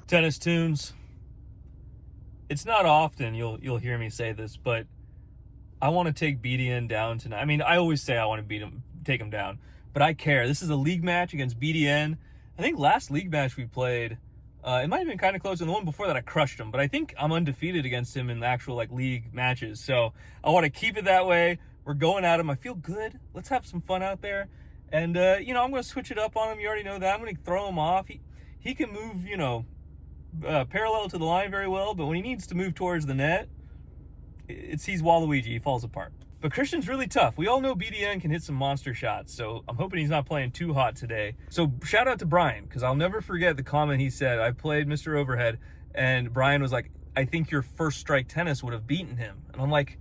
Tennis Tunes. It's not often you'll hear me say this, but I want to take BDN down tonight. I mean, I always say I want to take him down, but I care. This is a league match against BDN. I think last league match we played, it might have been kind of close, and the one before that I crushed him, but I think I'm undefeated against him in the actual league matches. So I want to keep it that way. We're going at him. I feel good. Let's have some fun out there. And, I'm going to switch it up on him. You already know that. I'm going to throw him off. He can move, parallel to the line very well, but when he needs to move towards the net, he's Waluigi. He falls apart. But Christian's really tough. We all know BDN can hit some monster shots, so I'm hoping he's not playing too hot today. So shout out to Brian, because I'll never forget the comment he said. I played Mr. Overhead, and Brian was like, I think your first strike tennis would have beaten him. And I'm like,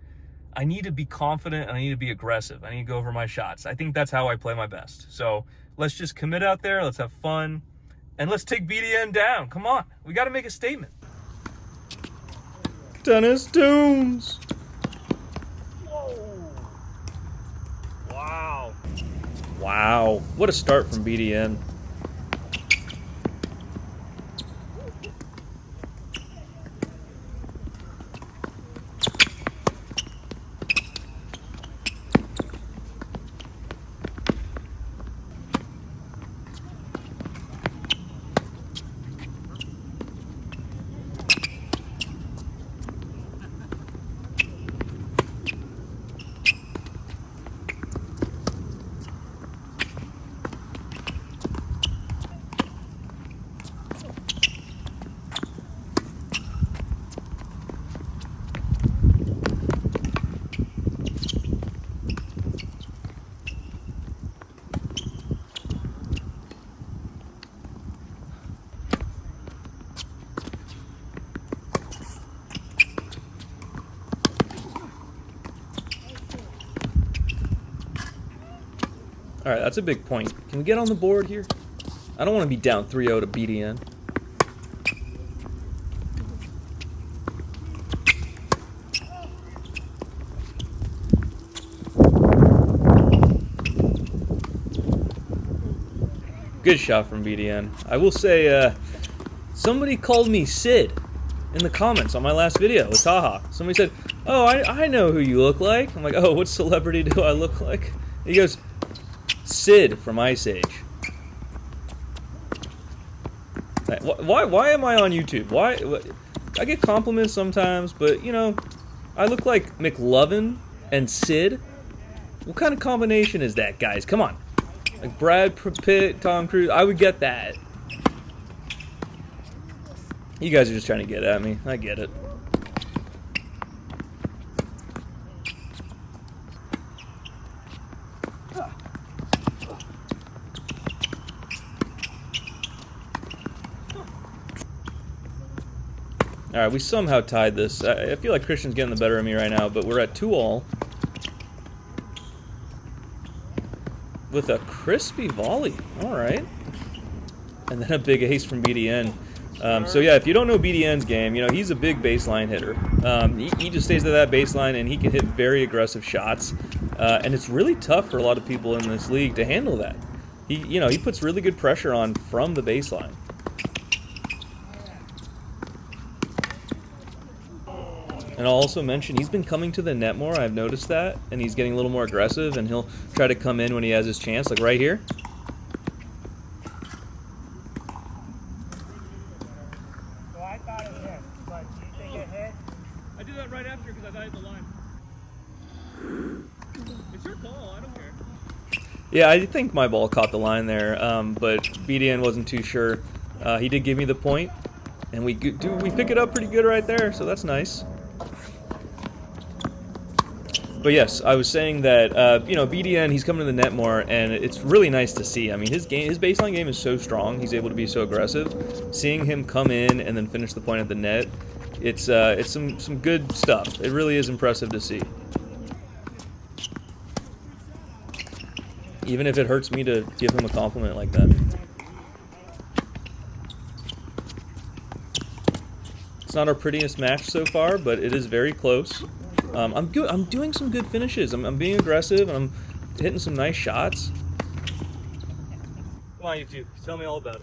I need to be confident, and I need to be aggressive. I need to go over my shots. I think that's how I play my best. So let's just commit out there. Let's have fun. And let's take BDN down. Come on. We got to make a statement. Tennis Tunes. Whoa. Wow. Wow. What a start from BDN. All right, that's a big point. Can we get on the board here? I don't want to be down 3-0 to BDN. Good shot from BDN. I will say, somebody called me Sid in the comments on my last video with Taha. Somebody said, oh, I know who you look like. I'm like, oh, what celebrity do I look like? He goes, Sid from Ice Age. Why am I on YouTube? Why? I get compliments sometimes, but I look like McLovin and Sid. What kind of combination is that, guys? Come on, like Brad Pitt, Tom Cruise. I would get that. You guys are just trying to get at me. I get it. All right, we somehow tied this. I feel like Christian's getting the better of me right now, but we're at 2-all. With a crispy volley. All right. And then a big ace from BDN. So yeah, if you don't know BDN's game, he's a big baseline hitter. He just stays at that baseline, and he can hit very aggressive shots. And it's really tough for a lot of people in this league to handle that. He puts really good pressure on from the baseline. And I'll also mention he's been coming to the net more. I've noticed that, and he's getting a little more aggressive, and he'll try to come in when he has his chance, like right here. So I thought it hit, but do you think it hit? I did that right after because I thought it hit the line. It's your call. I don't care. Yeah, I think my ball caught the line there, but BDN wasn't too sure. He did give me the point, and we pick it up pretty good right there, so that's nice. But yes, I was saying that BDN, he's coming to the net more, and it's really nice to see. I mean, his baseline game is so strong. He's able to be so aggressive. Seeing him come in and then finish the point at the net, it's some good stuff. It really is impressive to see. Even if it hurts me to give him a compliment like that. It's not our prettiest match so far, but it is very close. I'm good. I'm doing some good finishes. I'm being aggressive, and I'm hitting some nice shots. Come on, YouTube. Tell me all about it.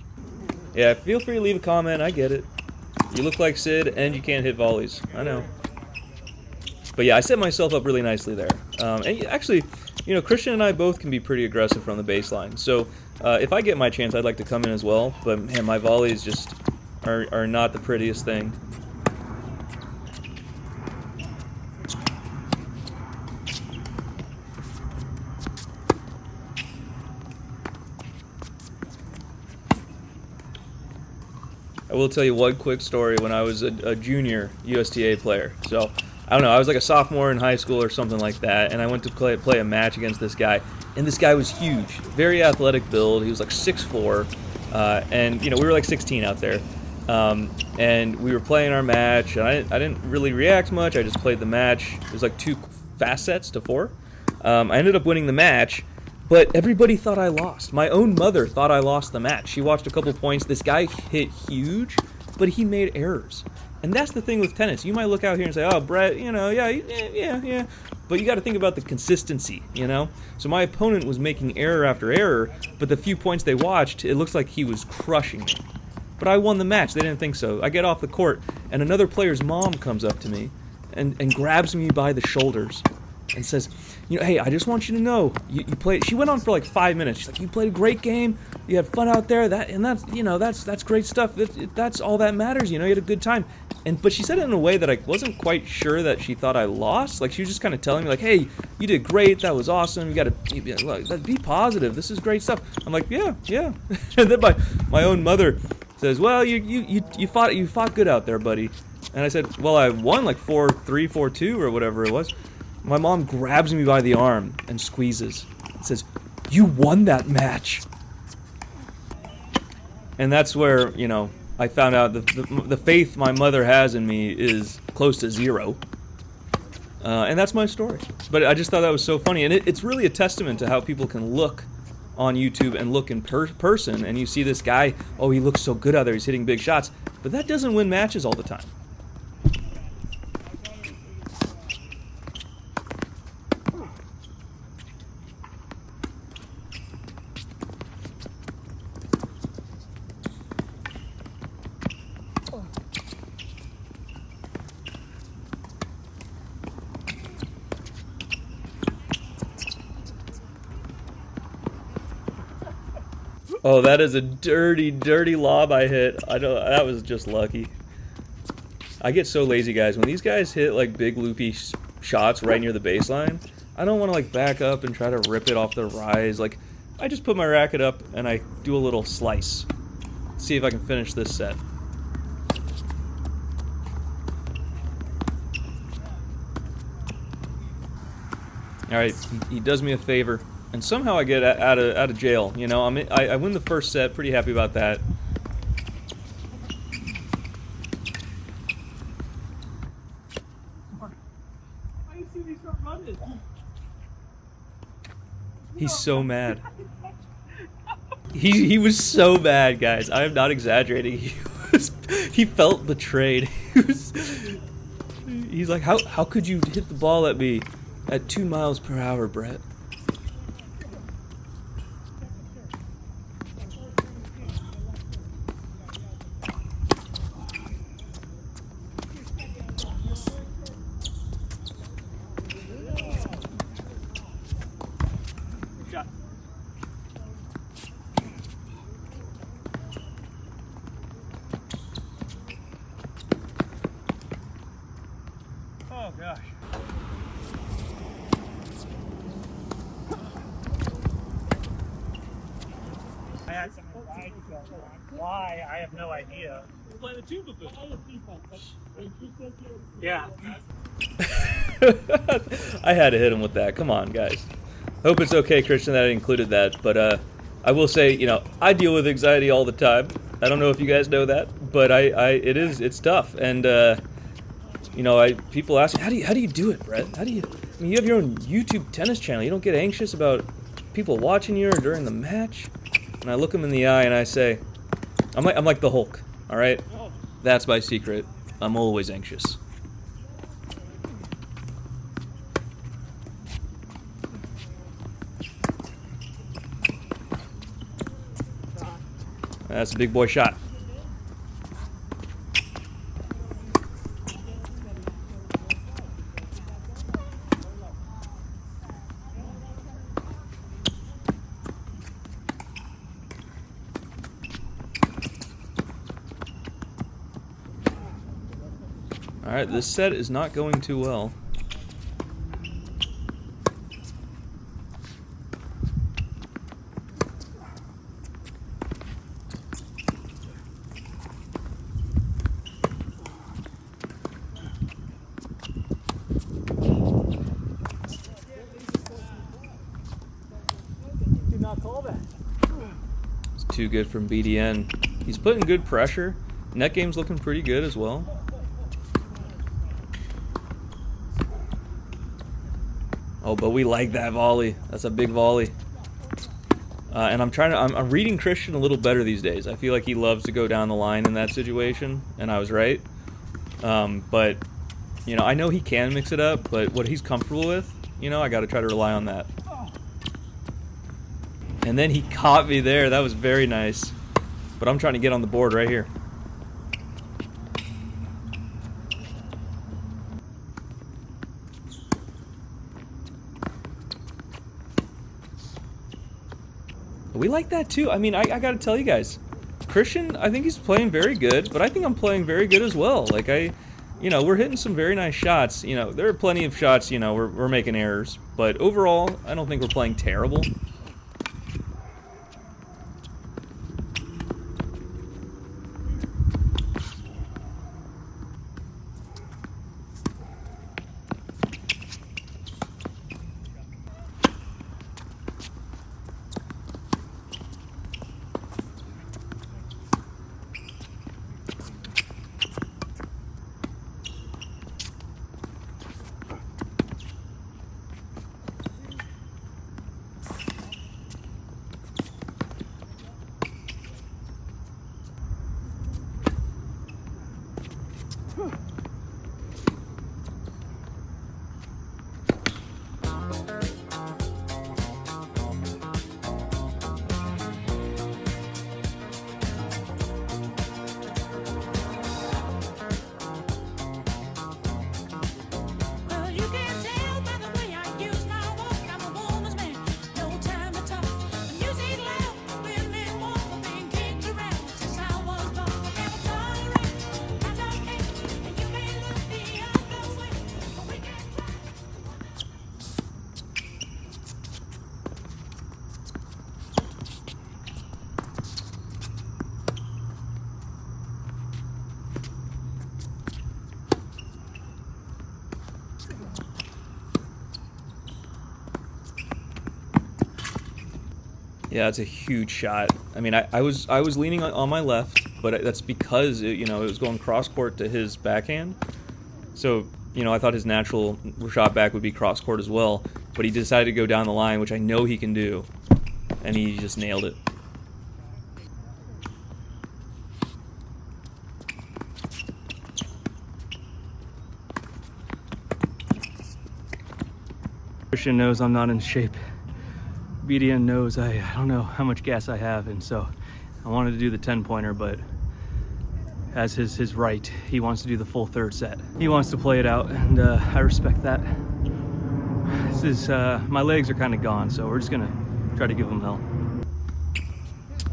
Yeah, feel free to leave a comment. I get it. You look like Sid, and you can't hit volleys. I know. But yeah, I set myself up really nicely there. And actually, you know, Christian and I both can be pretty aggressive from the baseline. So if I get my chance, I'd like to come in as well. But man, my volleys just are not the prettiest thing. I will tell you one quick story when I was a junior USTA player. So, I don't know, I was like a sophomore in high school or something like that, and I went to play a match against this guy, and this guy was huge, very athletic build. He was like 6'4", and you know, we were like 16 out there, and we were playing our match, and I didn't really react much. I just played the match. It was like 2 fast sets to 4. I ended up winning the match. But everybody thought I lost. My own mother thought I lost the match. She watched a couple points. This guy hit huge, but he made errors. And that's the thing with tennis. You might look out here and say, oh, Brett, you know, yeah. But you got to think about the consistency, you know? So my opponent was making error after error, but the few points they watched, it looks like he was crushing me. But I won the match. They didn't think so. I get off the court, and another player's mom comes up to me and grabs me by the shoulders and says, you know, hey, I just want you to know, you played. She went on for like 5 minutes. She's like, you played a great game. You had fun out there. That's great stuff. That's all that matters. You know, you had a good time. But she said it in a way that I wasn't quite sure that she thought I lost. Like, she was just kind of telling me, like, hey, you did great. That was awesome. You got to be positive. This is great stuff. I'm like, yeah. And then my own mother says, well, you fought good out there, buddy. And I said, well, I won like 4-3, 4-2 or whatever it was. My mom grabs me by the arm and squeezes and says, you won that match. And that's where, you know, I found out the faith my mother has in me is close to 0. And that's my story. But I just thought that was so funny. And it's really a testament to how people can look on YouTube and look in person. And you see this guy, oh, he looks so good out there. He's hitting big shots. But that doesn't win matches all the time. Oh, that is a dirty, dirty lob I hit. I know that was just lucky. I get so lazy, guys. When these guys hit like big loopy shots right near the baseline, I don't want to like back up and try to rip it off the rise. Like, I just put my racket up and I do a little slice. See if I can finish this set. All right, he does me a favor. And somehow I get out of jail, you know. I win the first set, pretty happy about that. He's so mad. He was so mad, guys. I am not exaggerating. He felt betrayed. He's like, how could you hit the ball at me at 2 miles per hour, Brett? Oh gosh. I had some advice going on. Why? I have no idea. Play the tuba. Yeah. I had to hit him with that. Come on, guys. Hope it's okay, Christian, that I included that. But I will say, you know, I deal with anxiety all the time. I don't know if you guys know that, but it's tough. And you know, people ask me, how do you do it, Brett? How do you? I mean, you have your own YouTube tennis channel. You don't get anxious about people watching you or during the match? And I look them in the eye and I say, I'm like the Hulk. All right, that's my secret. I'm always anxious. That's a big boy shot. Alright, this set is not going too well. Do not call that. It's too good from BDN. He's putting good pressure. Net game's looking pretty good as well. Oh, but we like that volley. That's a big volley. And I'm reading Christian a little better these days. I feel like he loves to go down the line in that situation, and I was right. But, you know, I know he can mix it up, but what he's comfortable with, you know, I got to try to rely on that. And then he caught me there. That was very nice. But I'm trying to get on the board right here. We like that too. I mean, I gotta tell you guys, Christian, I think he's playing very good, but I think I'm playing very good as well. Like you know, we're hitting some very nice shots. You know, there are plenty of shots, you know, we're making errors, but overall, I don't think we're playing terrible. Yeah, it's a huge shot. I mean, I was leaning on my left, but that's because you know, it was going cross court to his backhand. So, you know, I thought his natural shot back would be cross court as well, but he decided to go down the line, which I know he can do, and he just nailed it. Christian knows I'm not in shape. BDN knows I don't know how much gas I have, and so I wanted to do the 10-pointer, but as his right, he wants to do the full third set. He wants to play it out, and I respect that. This is my legs are kind of gone, so we're just gonna try to give him hell.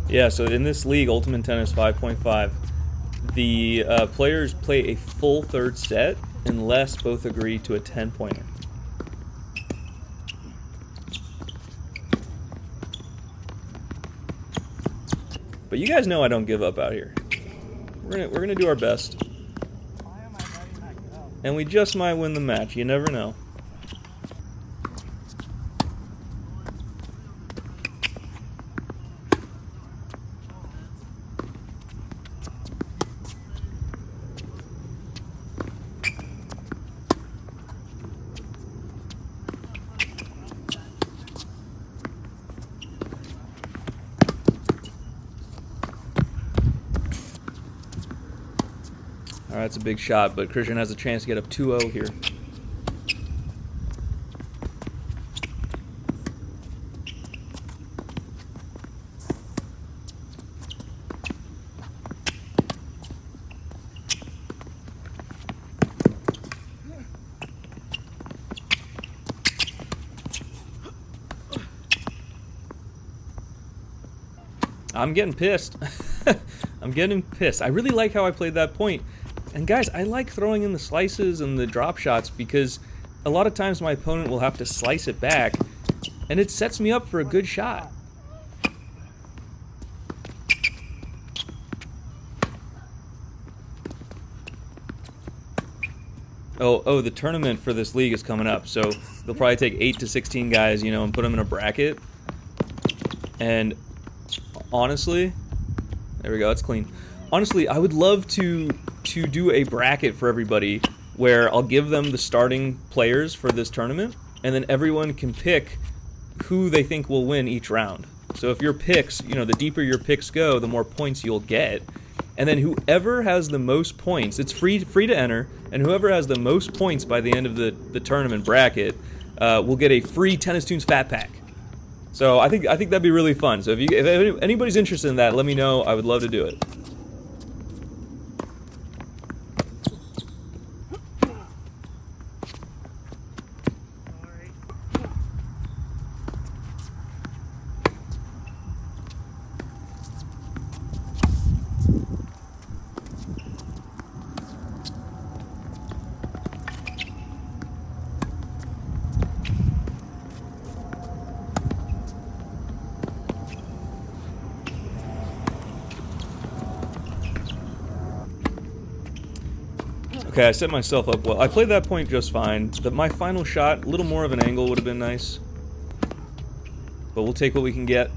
Yeah, so in this league, Ultimate Tennis 5.5, the players play a full third set unless both agree to a 10-pointer. But you guys know I don't give up out here. We're gonna do our best. And we just might win the match. You never know. All right, that's a big shot, but Christian has a chance to get up 2-0 here. I'm getting pissed. I'm getting pissed. I really like how I played that point. And guys, I like throwing in the slices and the drop shots because a lot of times my opponent will have to slice it back, and it sets me up for a good shot. Oh, the tournament for this league is coming up, so they'll probably take 8 to 16 guys, you know, and put them in a bracket. And honestly, there we go, it's clean. Honestly, I would love to do a bracket for everybody where I'll give them the starting players for this tournament, and then everyone can pick who they think will win each round. So if your picks, you know, the deeper your picks go, the more points you'll get. And then whoever has the most points, it's free to enter, and whoever has the most points by the end of the tournament bracket will get a free Tennis Tunes Fat Pack. So I think that'd be really fun. So if anybody's interested in that, let me know. I would love to do it. Okay, I set myself up well. I played that point just fine. My final shot, a little more of an angle would have been nice. But we'll take what we can get.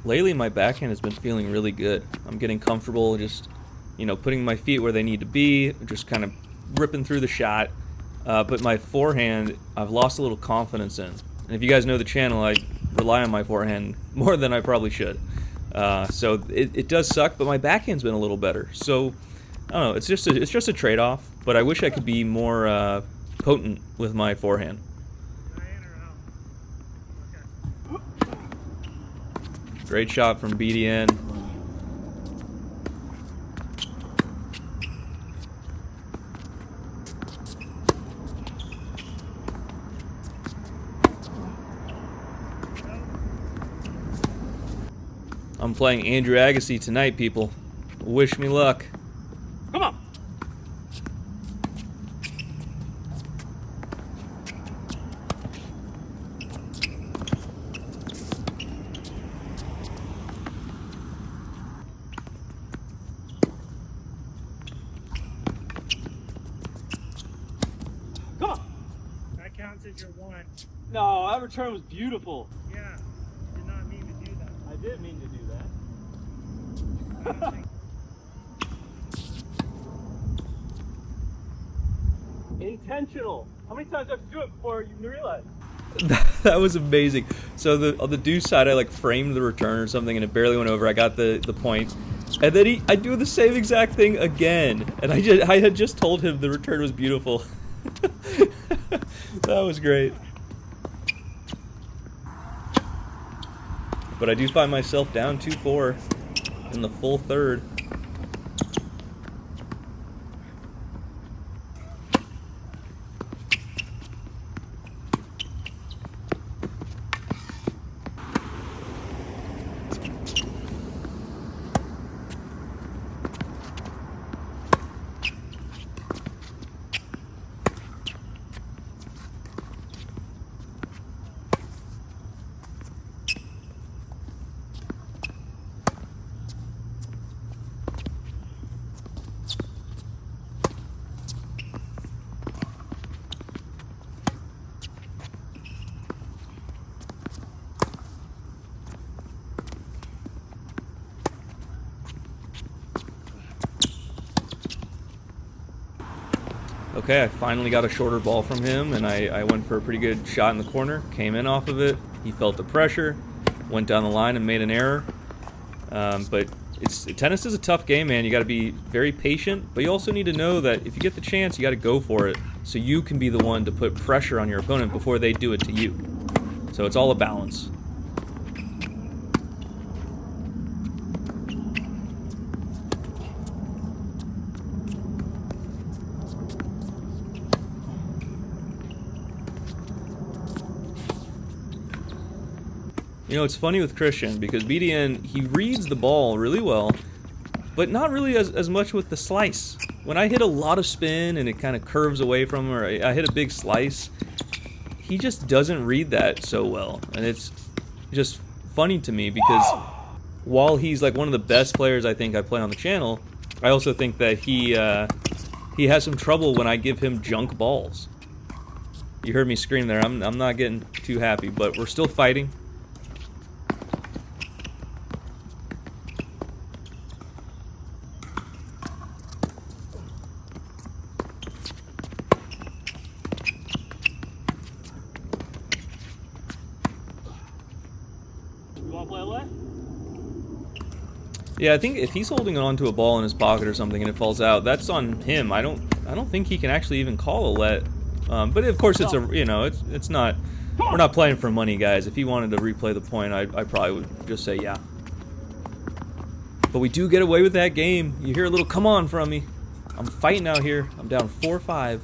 Lately, my backhand has been feeling really good. I'm getting comfortable just, you know, putting my feet where they need to be, just kind of ripping through the shot. But my forehand, I've lost a little confidence in. And if you guys know the channel, I rely on my forehand more than I probably should. So it does suck, but my backhand's been a little better. So, I don't know, it's just a trade-off, but I wish I could be more potent with my forehand. Great shot from BDN. I'm playing Andrew Agassi tonight, people. Wish me luck. Come on. Come on. That counts as your one. No, that return was beautiful. Yeah. Did not mean to do that. I did mean to do that. I don't think Intentional. How many times do I have to do it before you realize? That was amazing. So on the deuce side, I like framed the return or something, and it barely went over. I got the point, and then I do the same exact thing again, and I had just told him the return was beautiful. That was great. But I do find myself down 2-4 in the full third. Okay, I finally got a shorter ball from him, and I went for a pretty good shot in the corner, came in off of it. He felt the pressure, went down the line and made an error. But tennis is a tough game, man. You got to be very patient, but you also need to know that if you get the chance, you got to go for it, so you can be the one to put pressure on your opponent before they do it to you. So it's all a balance. You know, it's funny with Christian because BDN, he reads the ball really well, but not really as much with the slice. When I hit a lot of spin and it kind of curves away from him, or I hit a big slice, he just doesn't read that so well. And it's just funny to me because while he's like one of the best players I think I play on the channel, I also think that he has some trouble when I give him junk balls. You heard me scream there. I'm not getting too happy, but we're still fighting. You want to play away? Yeah, I think if he's holding on to a ball in his pocket or something and it falls out, that's on him. I don't think he can actually even call a let. But of course, it's it's not. We're not playing for money, guys. If he wanted to replay the point, I probably would just say yeah. But we do get away with that game. You hear a little "come on" from me. I'm fighting out here. I'm down 4-5.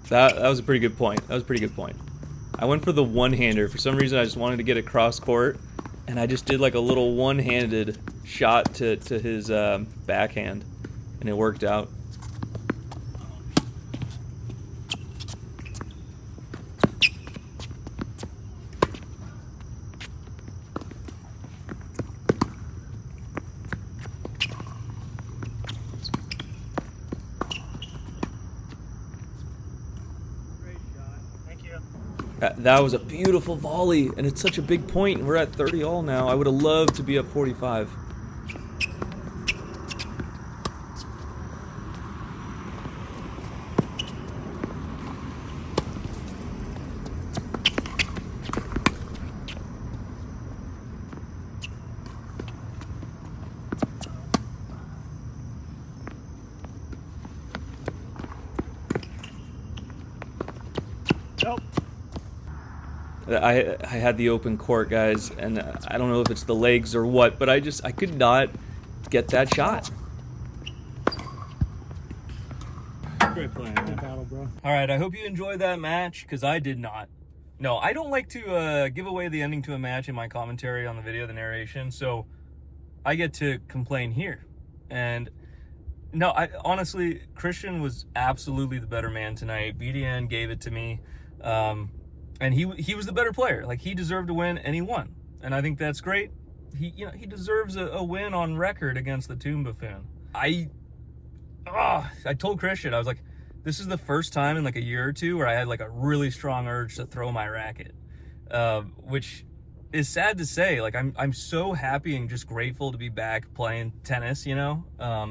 That was a pretty good point. That was a pretty good point. I went for the one-hander. For some reason, I just wanted to get it cross court, and I just did like a little one-handed shot to his backhand, and it worked out. That was a beautiful volley, and it's such a big point. We're at 30 all now. I would have loved to be up 45. Nope. I had the open court, guys, and I don't know if it's the legs or what, but I could not get that shot. Great play. Good battle, bro. All right, I hope you enjoyed that match, because I did not. No, I don't like to give away the ending to a match in my commentary on the video, the narration, so I get to complain here. And no, honestly, Christian was absolutely the better man tonight. BDN gave it to me. And he was the better player. Like, he deserved to win, and he won. And I think that's great. He deserves a win on record against the Toon Buffoon. I told Christian, I was like, this is the first time in like a year or two where I had like a really strong urge to throw my racket, which is sad to say. Like, I'm so happy and just grateful to be back playing tennis,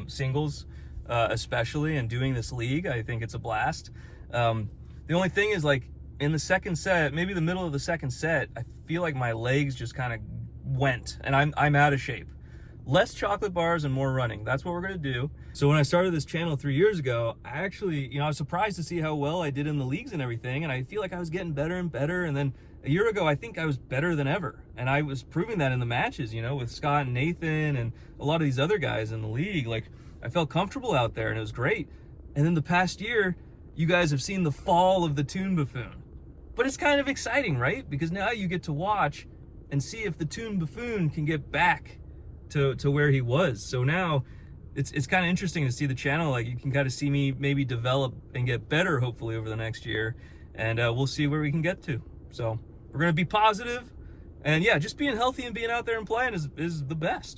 singles, especially, and doing this league. I think it's a blast. The only thing is, like, in the second set, maybe the middle of the second set, I feel like my legs just kind of went, and I'm out of shape. Less chocolate bars and more running. That's what we're gonna do. So when I started this channel 3 years ago, I actually, I was surprised to see how well I did in the leagues and everything, and I feel like I was getting better and better. And then a year ago, I think I was better than ever, and I was proving that in the matches, with Scott and Nathan and a lot of these other guys in the league. Like, I felt comfortable out there, and it was great. And then the past year, you guys have seen the fall of the Toon Buffoon. But it's kind of exciting, right? Because now you get to watch and see if the Toon Buffoon can get back to where he was. So now it's kind of interesting to see the channel. Like, you can kind of see me maybe develop and get better, hopefully, over the next year. And we'll see where we can get to. So we're going to be positive. And yeah, just being healthy and being out there and playing is the best.